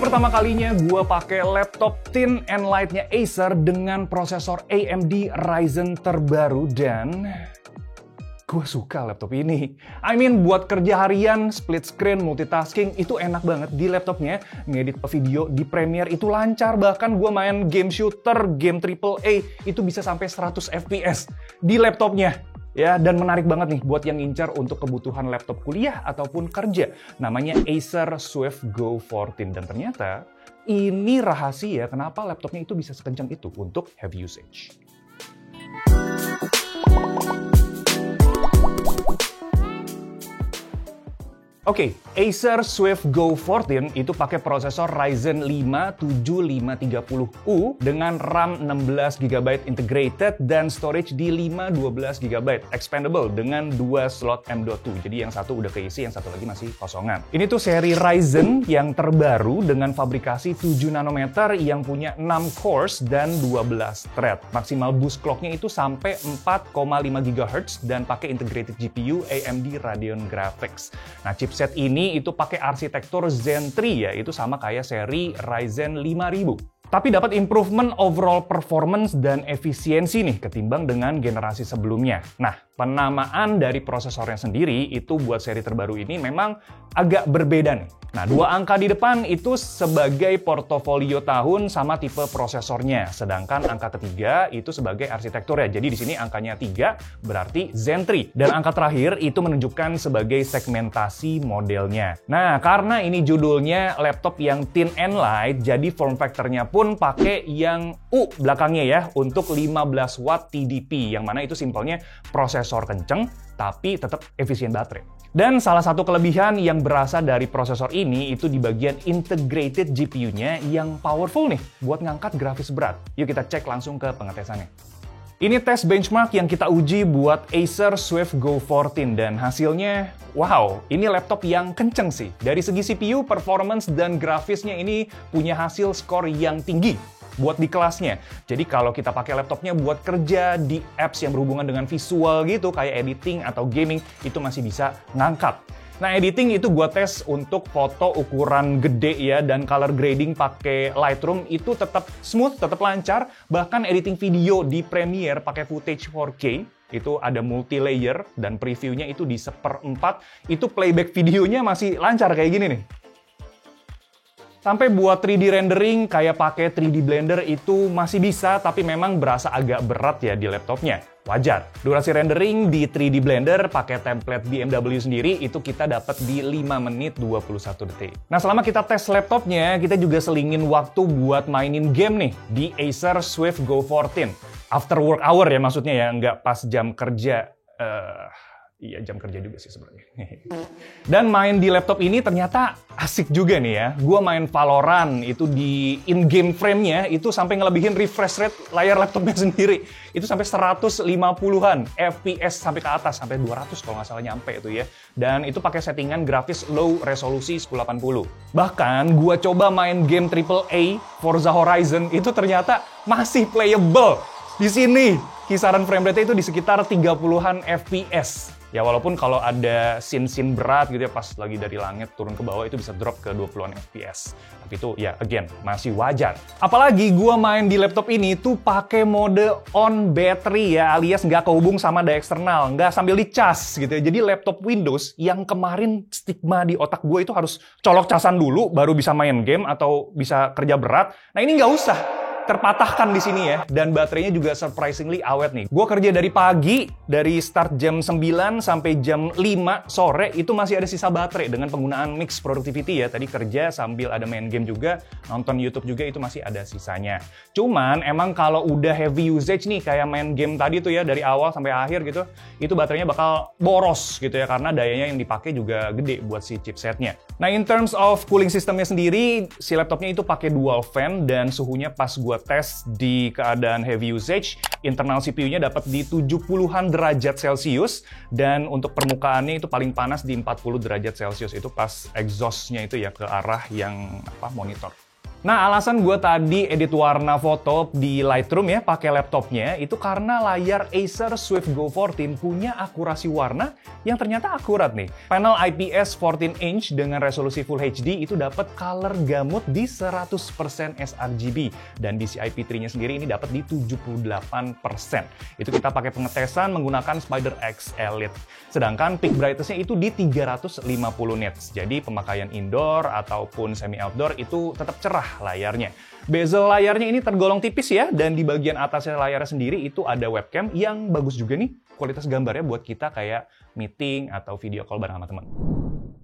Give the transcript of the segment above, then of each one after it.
pertama kalinya gue pakai laptop thin and light-nya Acer dengan prosesor AMD Ryzen terbaru dan gue suka laptop ini. Buat kerja harian, split screen, multitasking, itu enak banget di laptopnya. Ngedit video di Premiere itu lancar. Bahkan gue main game shooter, game AAA, itu bisa sampai 100 FPS di laptopnya. Ya, dan menarik banget nih buat yang ngincar untuk kebutuhan laptop kuliah ataupun kerja. Namanya Acer Swift Go 14. Dan ternyata ini rahasia kenapa laptopnya itu bisa sekencang itu untuk heavy usage. Oke, Acer Swift Go 14 itu pakai prosesor Ryzen 5 7530U dengan RAM 16GB integrated dan storage di 512GB expandable dengan 2 slot M.2. Jadi yang satu udah keisi, yang satu lagi masih kosongan. Ini tuh seri Ryzen yang terbaru dengan fabrikasi 7 nanometer yang punya 6 cores dan 12 thread. Maksimal boost clocknya itu sampai 4,5 GHz dan pakai integrated GPU AMD Radeon Graphics. Nah, chipset ini itu pakai arsitektur Zen 3 ya, itu sama kayak seri Ryzen 5000. Tapi dapat improvement overall performance dan efisiensi nih ketimbang dengan generasi sebelumnya. Nah, penamaan dari prosesornya sendiri itu buat seri terbaru ini memang agak berbeda nih. Nah, 2 angka di depan itu sebagai portofolio tahun sama tipe prosesornya. Sedangkan angka ketiga itu sebagai arsitektur ya. Jadi di sini angkanya 3 berarti Zen 3. Dan angka terakhir itu menunjukkan sebagai segmentasi modelnya. Nah, karena ini judulnya laptop yang thin and light, jadi form factor-nya pun pakai yang U belakangnya ya untuk 15 watt TDP. Yang mana itu simpelnya prosesor kenceng tapi tetap efisien baterai. Dan salah satu kelebihan yang berasal dari prosesor ini itu di bagian integrated GPU-nya yang powerful nih buat ngangkat grafis berat. Yuk kita cek langsung ke pengetesannya. Ini tes benchmark yang kita uji buat Acer Swift Go 14 dan hasilnya, wow, ini laptop yang kenceng sih. Dari segi CPU, performance, dan grafisnya ini punya hasil skor yang tinggi buat di kelasnya. Jadi kalau kita pakai laptopnya buat kerja di apps yang berhubungan dengan visual gitu, kayak editing atau gaming, itu masih bisa ngangkat. Nah, editing itu gua tes untuk foto ukuran gede ya, dan color grading pakai Lightroom itu tetap smooth, tetap lancar. Bahkan editing video di Premiere pakai footage 4K, itu ada multi-layer dan previewnya itu di 1/4, itu playback videonya masih lancar kayak gini nih. Sampai buat 3D rendering kayak pakai 3D Blender itu masih bisa, tapi memang berasa agak berat ya di laptopnya. Wajar. Durasi rendering di 3D Blender pakai template BMW sendiri itu kita dapat di 5 menit 21 detik. Nah, selama kita tes laptopnya, kita juga selingin waktu buat mainin game nih di Acer Swift Go 14. After work hour ya maksudnya ya, nggak pas jam kerja. Iya, jam kerja juga sih sebenarnya. Dan main di laptop ini ternyata asik juga nih ya. Gua main Valorant itu di in-game frame-nya itu sampai ngelebihin refresh rate layar laptopnya sendiri. Itu sampai 150-an FPS sampai ke atas, sampai 200 kalau nggak salah nyampe itu ya. Dan itu pakai settingan grafis low resolusi 1080. Bahkan gua coba main game AAA Forza Horizon itu ternyata masih playable. Di sini kisaran frame rate itu di sekitar 30-an FPS. Ya walaupun kalau ada scene-scene berat gitu ya pas lagi dari langit turun ke bawah itu bisa drop ke 20-an FPS. Tapi itu ya again masih wajar. Apalagi gua main di laptop ini tuh pakai mode on battery ya, alias nggak kehubung sama daya eksternal, nggak sambil dicas gitu ya. Jadi laptop Windows yang kemarin stigma di otak gue itu harus colok casan dulu baru bisa main game atau bisa kerja berat. Nah ini nggak usah. Terpatahkan di sini ya, dan baterainya juga surprisingly awet nih. Gua kerja dari pagi, dari start jam 9 sampai jam 5 sore, itu masih ada sisa baterai dengan penggunaan mix productivity ya. Tadi kerja sambil ada main game juga, nonton YouTube juga, itu masih ada sisanya. Cuman emang kalau udah heavy usage nih, kayak main game tadi tuh ya, dari awal sampai akhir gitu, itu baterainya bakal boros gitu ya, karena dayanya yang dipakai juga gede buat si chipsetnya. Nah, in terms of cooling systemnya sendiri, si laptopnya itu pakai dual fan, dan suhunya pas gua tes di keadaan heavy usage, internal CPU-nya dapat di 70-an derajat Celcius, dan untuk permukaannya itu paling panas di 40 derajat Celcius, itu pas exhaust-nya itu ya ke arah yang monitor. Nah, alasan gue tadi edit warna foto di Lightroom ya, pakai laptopnya, itu karena layar Acer Swift Go 14 punya akurasi warna yang ternyata akurat nih. Panel IPS 14 inch dengan resolusi Full HD itu dapat color gamut di 100% sRGB. Dan DCI-P3-nya sendiri ini dapat di 78%. Itu kita pakai pengetesan menggunakan Spider X Elite. Sedangkan peak brightness-nya itu di 350 nits. Jadi pemakaian indoor ataupun semi-outdoor itu tetap cerah layarnya. Bezel layarnya ini tergolong tipis ya, dan di bagian atasnya layarnya sendiri itu ada webcam yang bagus juga nih. Kualitas gambarnya buat kita kayak meeting atau video call bareng sama teman.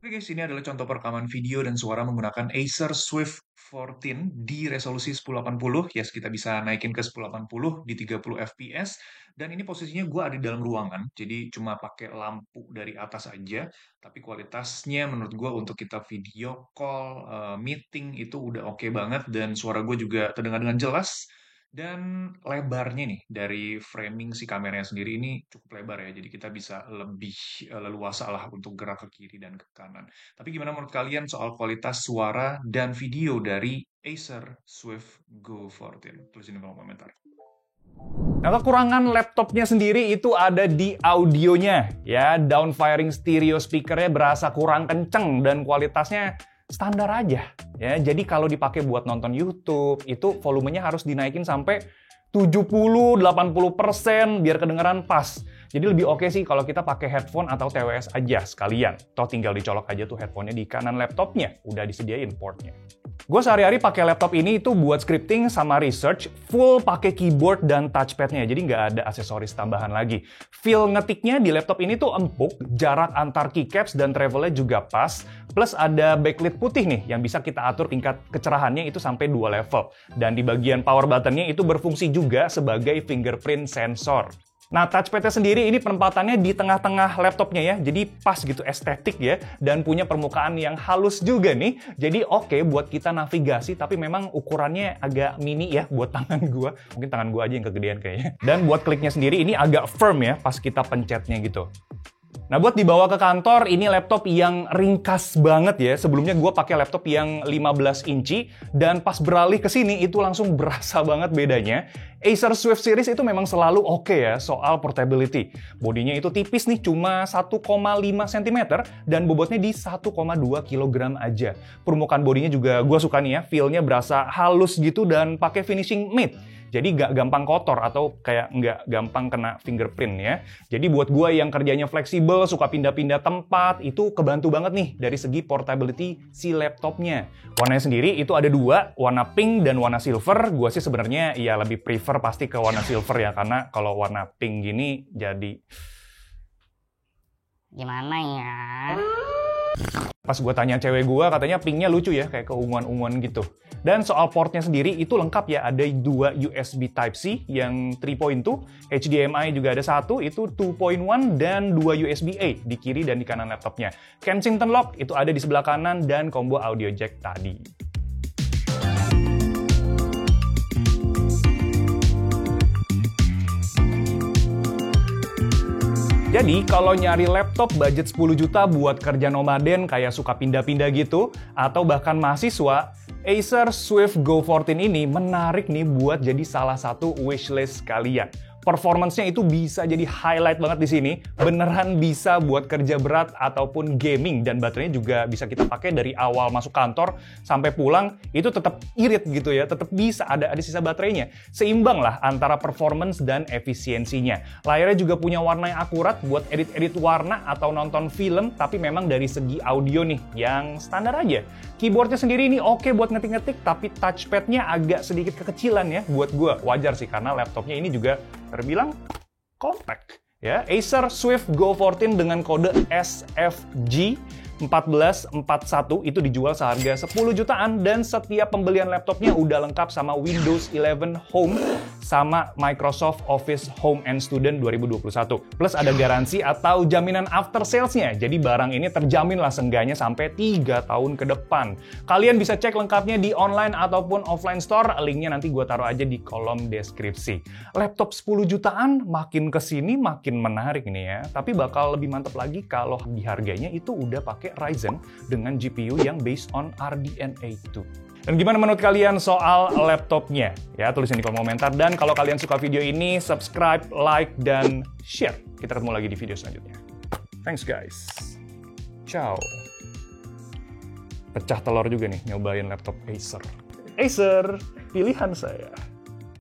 Oke guys, ini adalah contoh perekaman video dan suara menggunakan Acer Swift 14 di resolusi 1080. Yes, kita bisa naikin ke 1080 di 30 fps. Dan ini posisinya gue ada di dalam ruangan, jadi cuma pakai lampu dari atas aja. Tapi kualitasnya menurut gue untuk kita video call, meeting itu udah oke banget. Dan suara gue juga terdengar dengan jelas. Dan lebarnya nih, dari framing si kameranya sendiri ini cukup lebar ya. Jadi kita bisa lebih leluasa lah untuk gerak ke kiri dan ke kanan. Tapi gimana menurut kalian soal kualitas suara dan video dari Acer Swift Go 14? Tulisin di kolom komentar. Nah, kekurangan laptopnya sendiri itu ada di audionya. Ya, downfiring stereo speakernya berasa kurang kenceng dan kualitasnya standar aja. Ya, jadi kalau dipakai buat nonton YouTube, itu volumenya harus dinaikin sampai 70-80% biar kedengeran pas. Jadi lebih oke sih kalau kita pakai headphone atau TWS aja sekalian. Toh tinggal dicolok aja tuh headphone-nya di kanan laptopnya. Udah disediain portnya. Gue sehari-hari pakai laptop ini itu buat scripting sama research, full pakai keyboard dan touchpad-nya, jadi nggak ada aksesoris tambahan lagi. Feel ngetiknya di laptop ini tuh empuk, jarak antar keycaps dan travelnya juga pas, plus ada backlit putih nih yang bisa kita atur tingkat kecerahannya itu sampai 2 level. Dan di bagian power button-nya itu berfungsi juga sebagai fingerprint sensor. Nah, touchpad-nya sendiri ini penempatannya di tengah-tengah laptopnya ya, jadi pas gitu estetik ya, dan punya permukaan yang halus juga nih, jadi oke buat kita navigasi, tapi memang ukurannya agak mini ya buat tangan gua, mungkin tangan gua aja yang kegedean kayaknya. Dan buat kliknya sendiri ini agak firm ya pas kita pencetnya gitu. Nah, buat dibawa ke kantor, ini laptop yang ringkas banget ya. Sebelumnya gue pakai laptop yang 15 inci, dan pas beralih ke sini itu langsung berasa banget bedanya. Acer Swift Series itu memang selalu oke ya soal portability. Bodinya itu tipis nih, cuma 1,5 cm, dan bobotnya di 1,2 kg aja. Permukaan bodinya juga gue suka nih ya, feel-nya berasa halus gitu dan pakai finishing matte. Jadi nggak gampang kotor atau kayak nggak gampang kena fingerprint ya. Jadi buat gue yang kerjanya fleksibel, suka pindah-pindah tempat, itu kebantu banget nih dari segi portability si laptopnya. Warnanya sendiri itu ada 2, warna pink dan warna silver. Gue sih sebenarnya ya lebih prefer pasti ke warna silver ya, karena kalau warna pink gini jadi... Gimana ya? Pas gue tanya cewek gue, katanya pinknya lucu ya, kayak keunguan-unguan gitu. Dan soal portnya sendiri itu lengkap ya, ada 2 USB Type-C yang 3.2, HDMI juga ada 1, itu 2.1, dan 2 USB-A di kiri dan di kanan laptopnya. Kensington Lock itu ada di sebelah kanan, dan combo audio jack tadi. Jadi kalau nyari laptop budget 10 juta buat kerja nomaden kayak suka pindah-pindah gitu, atau bahkan mahasiswa, Acer Swift Go 14 ini menarik nih buat jadi salah satu wishlist kalian. Performance-nya itu bisa jadi highlight banget di sini. Beneran bisa buat kerja berat ataupun gaming, dan baterainya juga bisa kita pakai dari awal masuk kantor sampai pulang itu tetap irit gitu ya, tetap bisa ada sisa baterainya. Seimbang lah antara performance dan efisiensinya. Layarnya juga punya warna yang akurat buat edit-edit warna atau nonton film, tapi memang dari segi audio nih yang standar aja. Keyboardnya sendiri ini oke buat ngetik-ngetik, tapi touchpad-nya agak sedikit kekecilan ya buat gue. Wajar sih karena laptopnya ini juga terbilang compact ya. Acer Swift Go 14 dengan kode SFG 1441 itu dijual seharga 10 jutaan, dan setiap pembelian laptopnya udah lengkap sama Windows 11 Home sama Microsoft Office Home and Student 2021. Plus ada garansi atau jaminan after sales-nya. Jadi barang ini terjamin lah seenggaknya sampai 3 tahun ke depan. Kalian bisa cek lengkapnya di online ataupun offline store. Linknya nanti gue taruh aja di kolom deskripsi. Laptop 10 jutaan makin kesini makin menarik nih ya. Tapi bakal lebih mantap lagi kalau di harganya itu udah pakai Ryzen dengan GPU yang based on RDNA 2. Dan gimana menurut kalian soal laptopnya? Ya, tulisin di kolom komentar. Dan kalau kalian suka video ini, subscribe, like, dan share. Kita ketemu lagi di video selanjutnya. Thanks guys. Ciao. Pecah telur juga nih nyobain laptop Acer. Acer, pilihan saya.